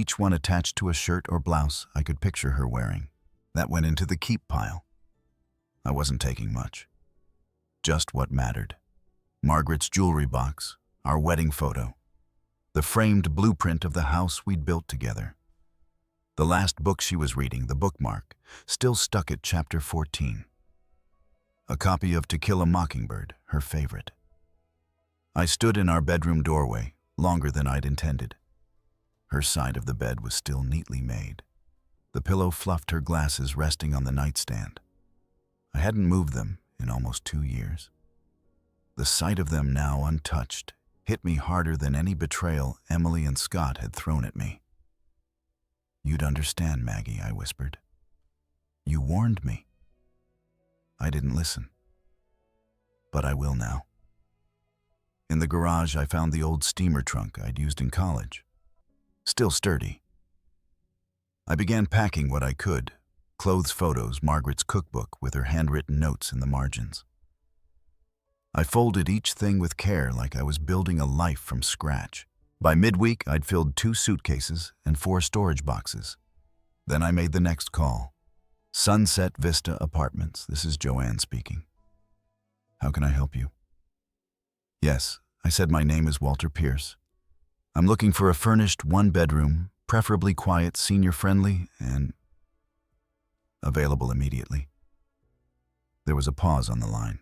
each one attached to a shirt or blouse I could picture her wearing. That went into the keep pile. I wasn't taking much. Just what mattered. Margaret's jewelry box, our wedding photo, the framed blueprint of the house we'd built together. The last book she was reading, the bookmark, still stuck at chapter 14. A copy of To Kill a Mockingbird, her favorite. I stood in our bedroom doorway, longer than I'd intended. Her side of the bed was still neatly made. The pillow fluffed her glasses resting on the nightstand. I hadn't moved them in almost 2 years. The sight of them now untouched hit me harder than any betrayal Emily and Scott had thrown at me. "You'd understand, Maggie," I whispered. "You warned me." I didn't listen. But I will now. In the garage, I found the old steamer trunk I'd used in college. Still sturdy. I began packing what I could: clothes, photos, Margaret's cookbook with her handwritten notes in the margins. I folded each thing with care like I was building a life from scratch. By midweek, I'd filled 2 suitcases and 4 storage boxes. Then I made the next call. Sunset Vista Apartments. This is Joanne speaking. "How can I help you?" "Yes," I said. "My name is Walter Pierce. I'm looking for a furnished 1-bedroom, preferably quiet, senior-friendly, and available immediately." There was a pause on the line.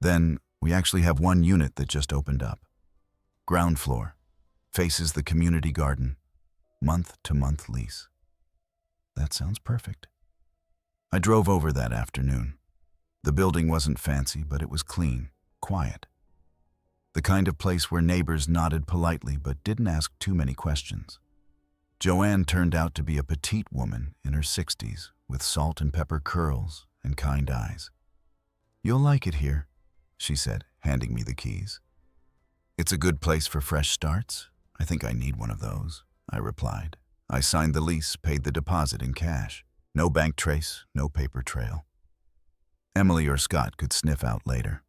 "Then, we actually have 1 unit that just opened up. Ground floor, faces the community garden, month-to-month lease." "That sounds perfect." I drove over that afternoon. The building wasn't fancy, but it was clean, quiet. The kind of place where neighbors nodded politely but didn't ask too many questions. Joanne turned out to be a petite woman in her 60s with salt and pepper curls and kind eyes. "You'll like it here," she said, handing me the keys. "It's a good place for fresh starts. I think I need one of those," I replied. I signed the lease, paid the deposit in cash. No bank trace, no paper trail. Emily or Scott could sniff out later.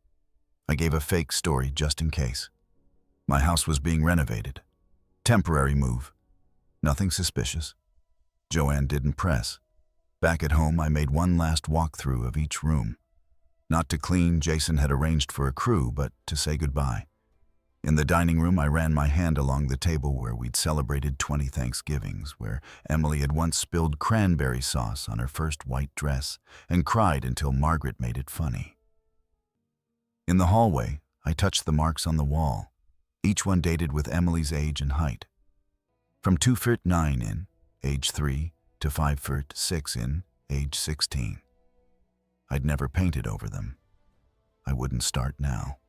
I gave a fake story just in case. My house was being renovated. Temporary move. Nothing suspicious. Joanne didn't press. Back at home, I made one last walkthrough of each room. Not to clean, Jason had arranged for a crew, but to say goodbye. In the dining room, I ran my hand along the table where we'd celebrated 20 Thanksgivings, where Emily had once spilled cranberry sauce on her first white dress and cried until Margaret made it funny. In the hallway, I touched the marks on the wall, each one dated with Emily's age and height. From 2'9" in, age 3, to 5'6" in, age 16. I'd never painted over them. I wouldn't start now.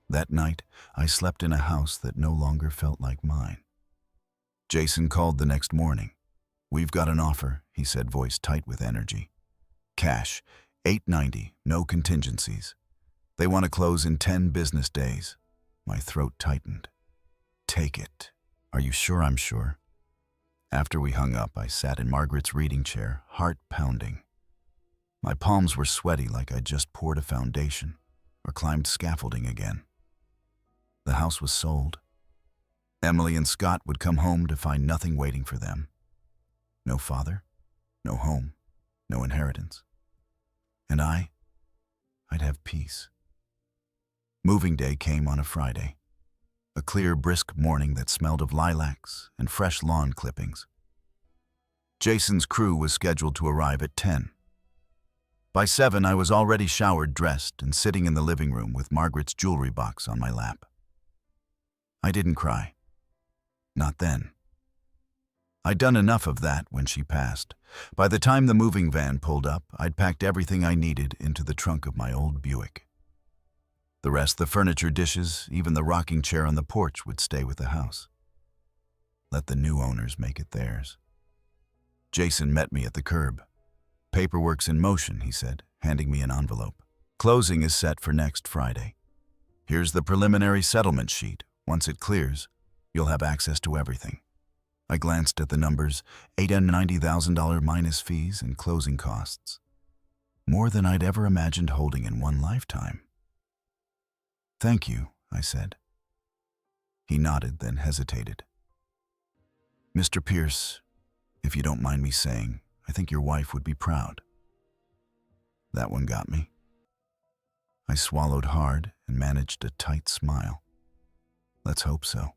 That night, I slept in a house that no longer felt like mine. Jason called the next morning. "We've got an offer," he said, voice tight with energy. "Cash, $890, no contingencies. They want to close in 10 business days." My throat tightened. "Take it." "Are you sure I'm sure?" After we hung up, I sat in Margaret's reading chair, heart pounding. My palms were sweaty like I'd just poured a foundation or climbed scaffolding again. The house was sold. Emily and Scott would come home to find nothing waiting for them. No father, no home, no inheritance. And I'd have peace. Moving day came on a Friday. A clear, brisk morning that smelled of lilacs and fresh lawn clippings. Jason's crew was scheduled to arrive at 10. By 7, I was already showered, dressed, and sitting in the living room with Margaret's jewelry box on my lap. I didn't cry. Not then. I'd done enough of that when she passed. By the time the moving van pulled up, I'd packed everything I needed into the trunk of my old Buick. The rest, the furniture, dishes, even the rocking chair on the porch, would stay with the house. Let the new owners make it theirs. Jason met me at the curb. "Paperwork's in motion," he said, handing me an envelope. "Closing is set for next Friday. Here's the preliminary settlement sheet. Once it clears, you'll have access to everything." I glanced at the numbers, $890,000 minus fees and closing costs. More than I'd ever imagined holding in one lifetime. "Thank you," I said. He nodded, then hesitated. Mr. Pierce, if you don't mind me saying, I think your wife would be proud. That one got me. I swallowed hard and managed a tight smile. Let's hope so.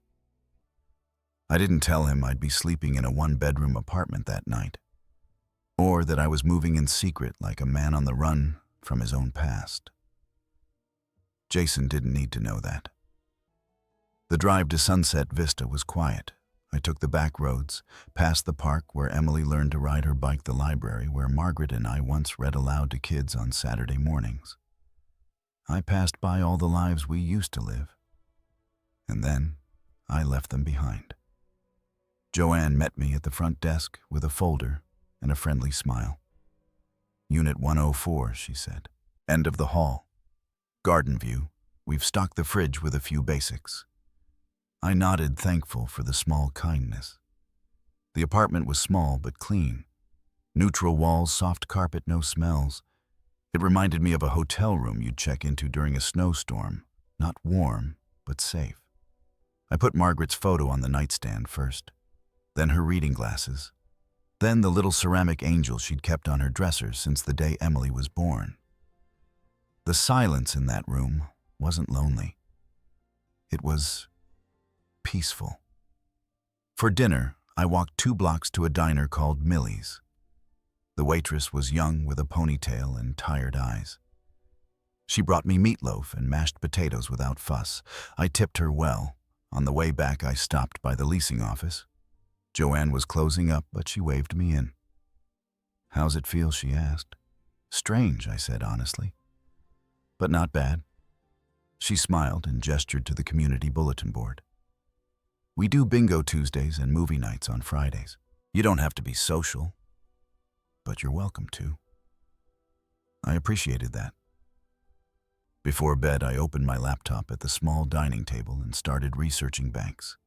I didn't tell him I'd be sleeping in a one-bedroom apartment that night, or that I was moving in secret like a man on the run from his own past. Jason didn't need to know that. The drive to Sunset Vista was quiet. I took the back roads, past the park where Emily learned to ride her bike, the library where Margaret and I once read aloud to kids on Saturday mornings. I passed by all the lives we used to live. And then I left them behind. Joanne met me at the front desk with a folder and a friendly smile. Unit 104, she said. End of the hall. Garden view. We've stocked the fridge with a few basics. I nodded, thankful for the small kindness. The apartment was small but clean. Neutral walls, soft carpet, no smells. It reminded me of a hotel room you'd check into during a snowstorm. Not warm, but safe. I put Margaret's photo on the nightstand first, then her reading glasses, then the little ceramic angel she'd kept on her dresser since the day Emily was born. The silence in that room wasn't lonely. It was peaceful. For dinner, I walked 2 blocks to a diner called Millie's. The waitress was young with a ponytail and tired eyes. She brought me meatloaf and mashed potatoes without fuss. I tipped her well. On the way back, I stopped by the leasing office. Joanne was closing up, but she waved me in. "How's it feel?" she asked. "Strange," I said honestly. "But not bad." She smiled and gestured to the community bulletin board. "We do bingo Tuesdays and movie nights on Fridays. You don't have to be social, but you're welcome to." I appreciated that. Before bed, I opened my laptop at the small dining table and started researching banks.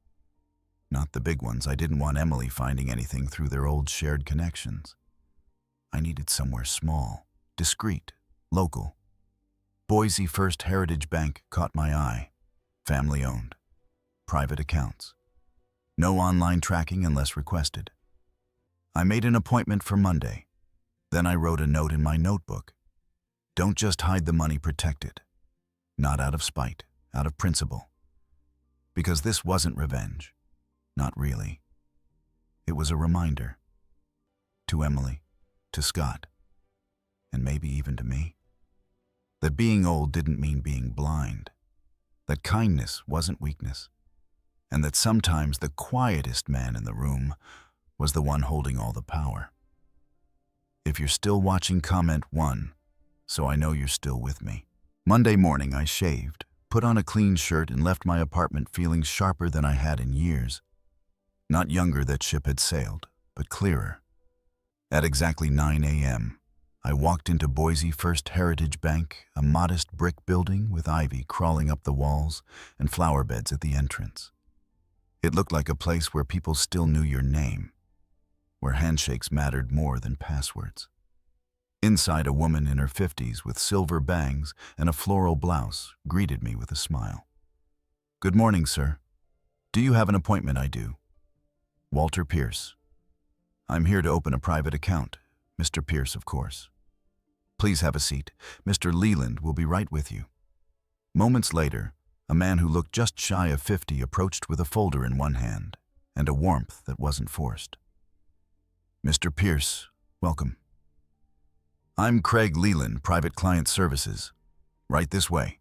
Not the big ones. I didn't want Emily finding anything through their old shared connections. I needed somewhere small, discreet, local. Boise First Heritage Bank caught my eye. Family-owned. Private accounts. No online tracking unless requested. I made an appointment for Monday. Then I wrote a note in my notebook. Don't just hide the money, protect it. Not out of spite, out of principle. Because this wasn't revenge. Not really. It was a reminder. To Emily, to Scott, and maybe even to me. That being old didn't mean being blind. That kindness wasn't weakness. And that sometimes the quietest man in the room was the one holding all the power. If you're still watching, comment 1, so I know you're still with me. Monday morning, I shaved, put on a clean shirt, and left my apartment feeling sharper than I had in years. Not younger, that ship had sailed, but clearer. At exactly 9 a.m., I walked into Boise First Heritage Bank, a modest brick building with ivy crawling up the walls and flower beds at the entrance. It looked like a place where people still knew your name, where handshakes mattered more than passwords. Inside, a woman in her 50s with silver bangs and a floral blouse greeted me with a smile. "Good morning, sir. Do you have an appointment?" "I do." "Walter Pierce. I'm here to open a private account. Mr. Pierce, of course." "Please have a seat. Mr. Leland will be right with you." Moments later, a man who looked just shy of 50 approached with a folder in one hand and a warmth that wasn't forced. "Mr. Pierce, welcome. I'm Craig Leland, Private Client Services. Right this way."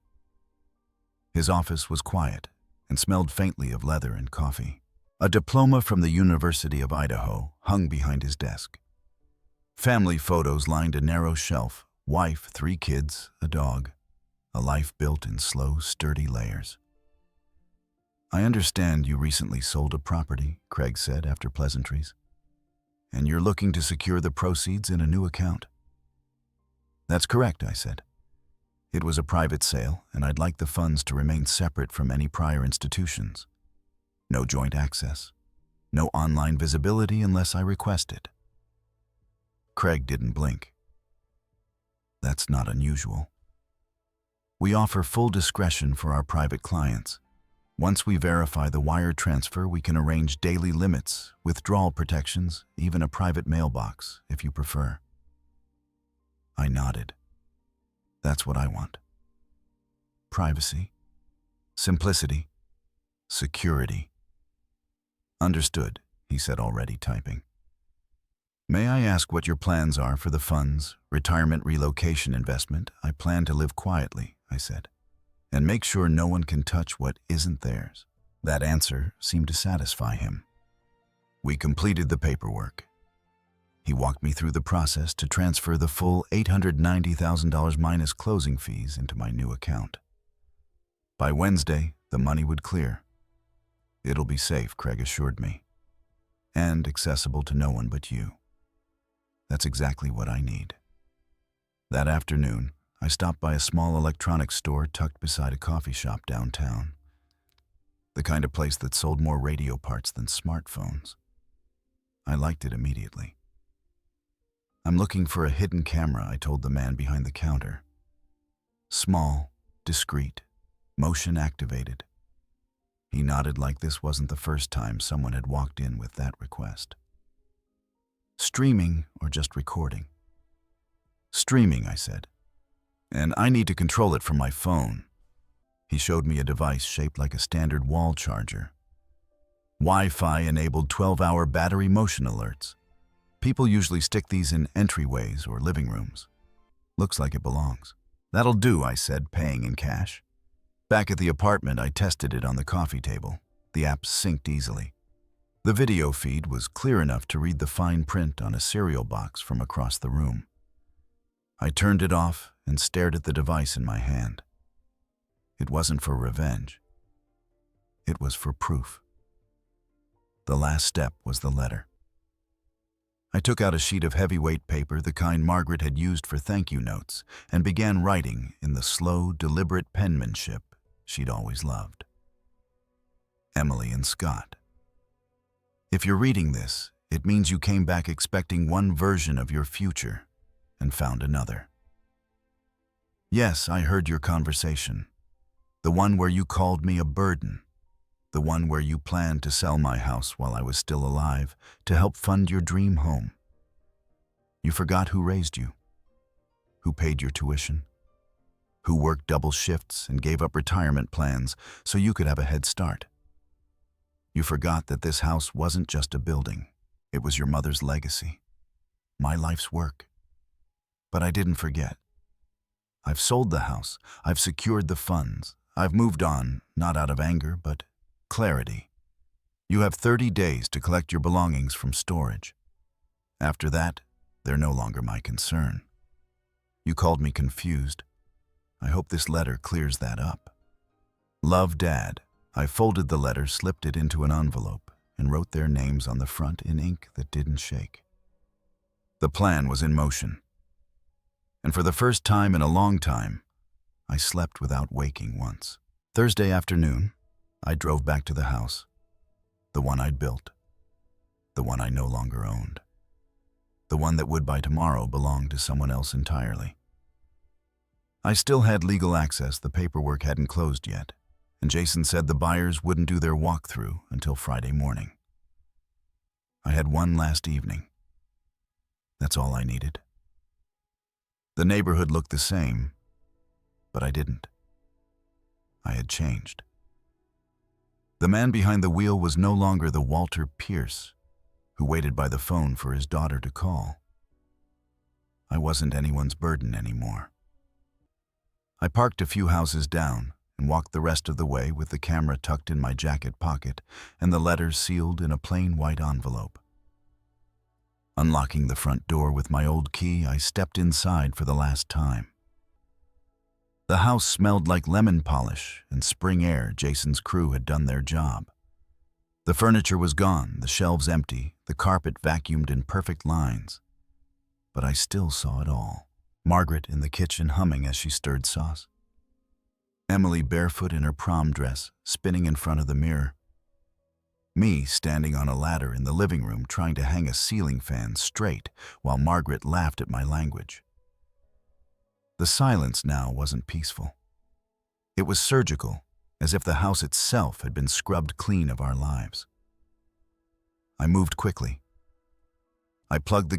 His office was quiet and smelled faintly of leather and coffee. A diploma from the University of Idaho hung behind his desk. Family photos lined a narrow shelf. Wife, 3 kids, a dog. A life built in slow, sturdy layers. "I understand you recently sold a property," Craig said after pleasantries. "And you're looking to secure the proceeds in a new account." "That's correct," I said. "It was a private sale, and I'd like the funds to remain separate from any prior institutions. No joint access. No online visibility unless I request it." Craig didn't blink. "That's not unusual. We offer full discretion for our private clients. Once we verify the wire transfer, we can arrange daily limits, withdrawal protections, even a private mailbox, if you prefer. I nodded. That's what I want. Privacy, simplicity, security. Understood, he said, already typing. May I ask what your plans are for the funds, retirement relocation investment? I plan to live quietly, I said, and make sure no one can touch what isn't theirs. That answer seemed to satisfy him. We completed the paperwork. He walked me through the process to transfer the full $890,000 minus closing fees into my new account. By Wednesday, the money would clear. It'll be safe, Craig assured me, and accessible to no one but you. That's exactly what I need. That afternoon, I stopped by a small electronics store tucked beside a coffee shop downtown. The kind of place that sold more radio parts than smartphones. I liked it immediately. I'm looking for a hidden camera, I told the man behind the counter. Small, discreet, motion activated. He nodded like this wasn't the first time someone had walked in with that request. Streaming or just recording? Streaming, I said. And I need to control it from my phone. He showed me a device shaped like a standard wall charger. Wi-Fi enabled 12-hour battery motion alerts. People usually stick these in entryways or living rooms. Looks like it belongs. That'll do, I said, paying in cash. Back at the apartment, I tested it on the coffee table. The app synced easily. The video feed was clear enough to read the fine print on a cereal box from across the room. I turned it off and stared at the device in my hand. It wasn't for revenge. It was for proof. The last step was the letter. I took out a sheet of heavyweight paper, the kind Margaret had used for thank you notes, and began writing in the slow, deliberate penmanship she'd always loved. Emily and Scott. If you're reading this, it means you came back expecting one version of your future and found another. Yes, I heard your conversation. The one where you called me a burden. The one where you planned to sell my house while I was still alive to help fund your dream home. You forgot who raised you, who paid your tuition, who worked double shifts and gave up retirement plans so you could have a head start. You forgot that this house wasn't just a building. It was your mother's legacy, my life's work. But I didn't forget. I've sold the house. I've secured the funds. I've moved on, not out of anger, but clarity. You have 30 days to collect your belongings from storage. After that, they're no longer my concern. You called me confused. I hope this letter clears that up. Love, Dad. I folded the letter, slipped it into an envelope, and wrote their names on the front in ink that didn't shake. The plan was in motion. And for the first time in a long time, I slept without waking once. Thursday afternoon, I drove back to the house, the one I'd built, the one I no longer owned, the one that would by tomorrow belong to someone else entirely. I still had legal access. The paperwork hadn't closed yet, and Jason said the buyers wouldn't do their walkthrough until Friday morning. I had one last evening. That's all I needed. The neighborhood looked the same, but I didn't. I had changed. The man behind the wheel was no longer the Walter Pierce who waited by the phone for his daughter to call. I wasn't anyone's burden anymore. I parked a few houses down and walked the rest of the way with the camera tucked in my jacket pocket and the letters sealed in a plain white envelope. Unlocking the front door with my old key, I stepped inside for the last time. The house smelled like lemon polish and spring air. Jason's crew had done their job. The furniture was gone, the shelves empty, the carpet vacuumed in perfect lines. But I still saw it all. Margaret in the kitchen humming as she stirred sauce. Emily barefoot in her prom dress, spinning in front of the mirror. Me standing on a ladder in the living room trying to hang a ceiling fan straight while Margaret laughed at my language. The silence now wasn't peaceful. It was surgical, as if the house itself had been scrubbed clean of our lives. I moved quickly. I plugged the